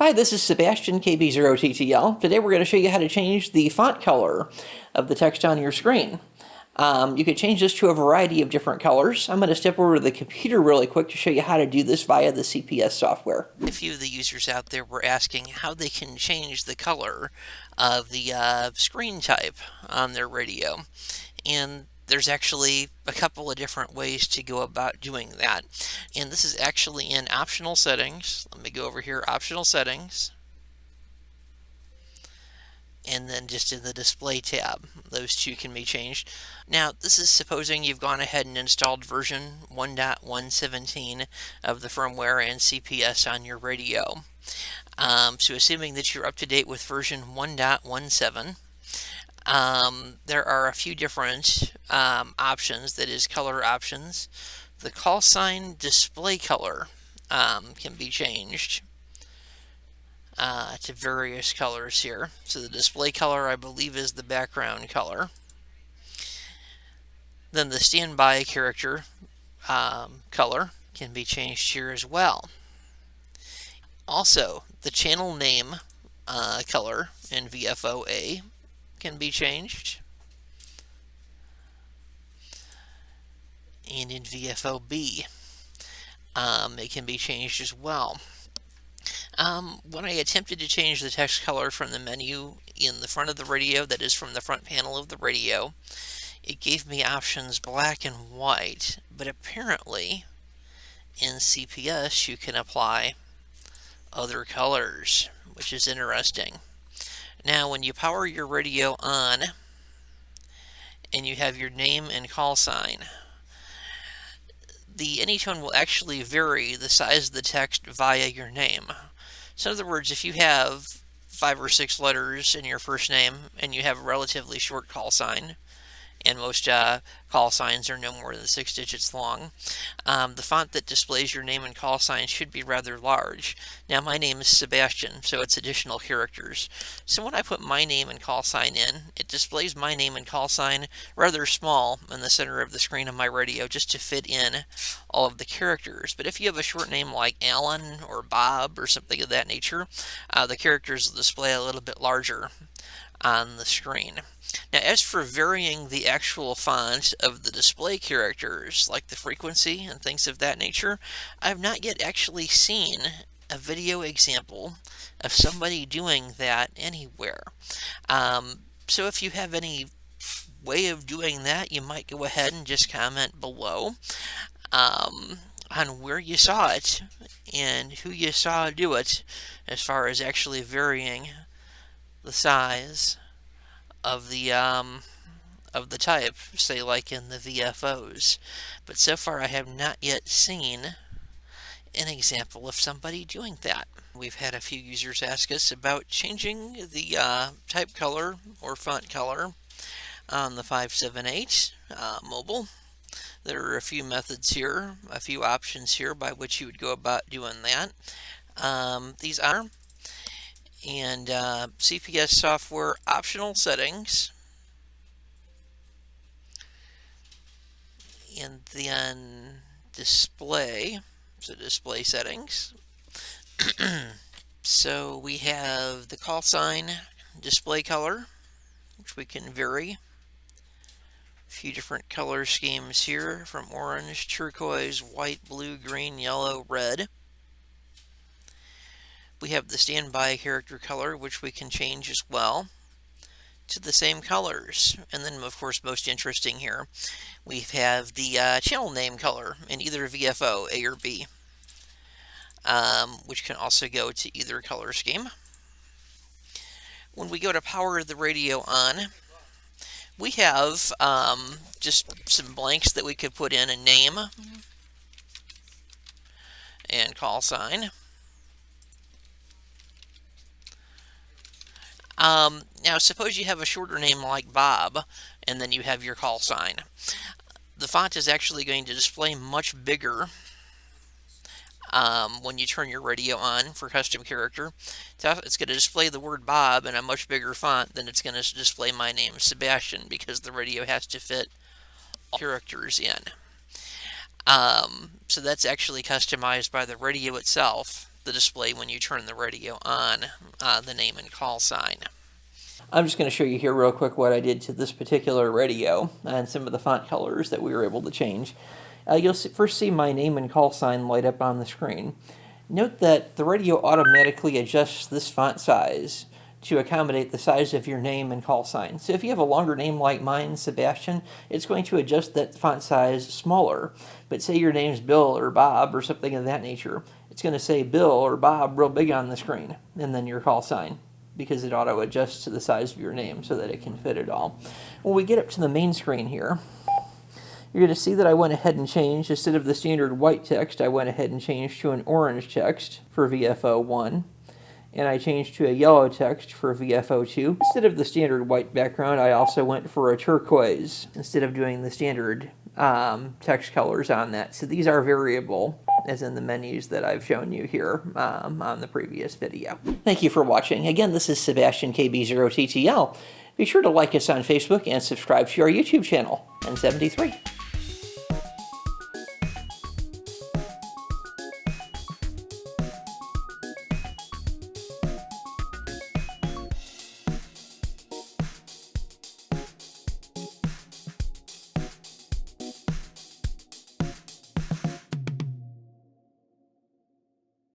Hi, this is Sebastian, KB0TTL. Today we're going to show you how to change the font color of the text on your screen. You can change this to a variety of different colors. I'm going to step over to the computer really quick to show you how to do this via the CPS software. A few of the users out there were asking how they can change the color of the screen type on their radio. And there's actually a couple of different ways to go about doing that. And this is actually in optional settings. Let me go over here, optional settings. And then just in the display tab, those two can be changed. Now, this is supposing you've gone ahead and installed version 1.117 of the firmware and CPS on your radio. So assuming that you're up to date with version 1.17, there are a few different options, that is color options. The call sign display color can be changed to various colors here. So the display color, I believe, is the background color. Then the standby character color can be changed here as well. Also, the channel name color in VFO-A can be changed. And in VFO-B, it can be changed as well. When I attempted to change the text color from the menu in the front of the radio, that is from the front panel of the radio, it gave me options black and white, but apparently in CPS you can apply other colors, which is interesting. Now, when you power your radio on and you have your name and call sign, the AnyTone will actually vary the size of the text via your name. So in other words, if you have 5 or 6 letters in your first name and you have a relatively short call sign, and most call signs are no more than 6 digits long, the font that displays your name and call sign should be rather large. Now, my name is Sebastian, so it's additional characters. So when I put my name and call sign in, it displays my name and call sign rather small in the center of the screen of my radio, just to fit in all of the characters. But if you have a short name like Alan or Bob or something of that nature, the characters will display a little bit larger on the screen. Now, as for varying the actual font of the display characters, like the frequency and things of that nature, I've not yet actually seen a video example of somebody doing that anywhere. So if you have any way of doing that, you might go ahead and just comment below on where you saw it and who you saw do it, as far as actually varying the size of the type, say like in the VFOs. But so far I have not yet seen an example of somebody doing that. We've had a few users ask us about changing the type color or font color on the 578 mobile. There are a few methods here, a few options here by which you would go about doing that. These are CPS Software optional settings, and then display, so display settings. So we have the call sign display color, which we can vary. A few different color schemes here, from orange, turquoise, white, blue, green, yellow, red. We have the standby character color, which we can change as well to the same colors. And then, of course, most interesting here, we have the channel name color in either VFO, A or B, which can also go to either color scheme. When we go to power the radio on, we have just some blanks that we could put in: a name and call sign. Now, suppose you have a shorter name like Bob, and then you have your call sign. The font is actually going to display much bigger when you turn your radio on for custom character. It's going to display the word Bob in a much bigger font than it's going to display my name, Sebastian, because the radio has to fit all characters in. So that's actually customized by the radio itself. the display when you turn the radio on, the name and call sign. I'm just going to show you here real quick what I did to this particular radio and some of the font colors that we were able to change. You'll first see my name and call sign light up on the screen. Note that the radio automatically adjusts this font size to accommodate the size of your name and call sign. So if you have a longer name like mine, Sebastian, it's going to adjust that font size smaller. But say your name's Bill or Bob or something of that nature, it's going to say Bill or Bob real big on the screen, and then your call sign, because it auto adjusts to the size of your name so that it can fit it all. When we get up to the main screen here, you're going to see that I went ahead and changed, instead of the standard white text, I went ahead and changed to an orange text for VFO1. And I changed to a yellow text for VFO2. Instead of the standard white background, I also went for a turquoise, instead of doing the standard text colors on that. So these are variable, as in the menus that I've shown you here on the previous video. Thank you for watching. Again, this is Sebastian KB0TTL. Be sure to like us on Facebook and subscribe to our YouTube channel, N73.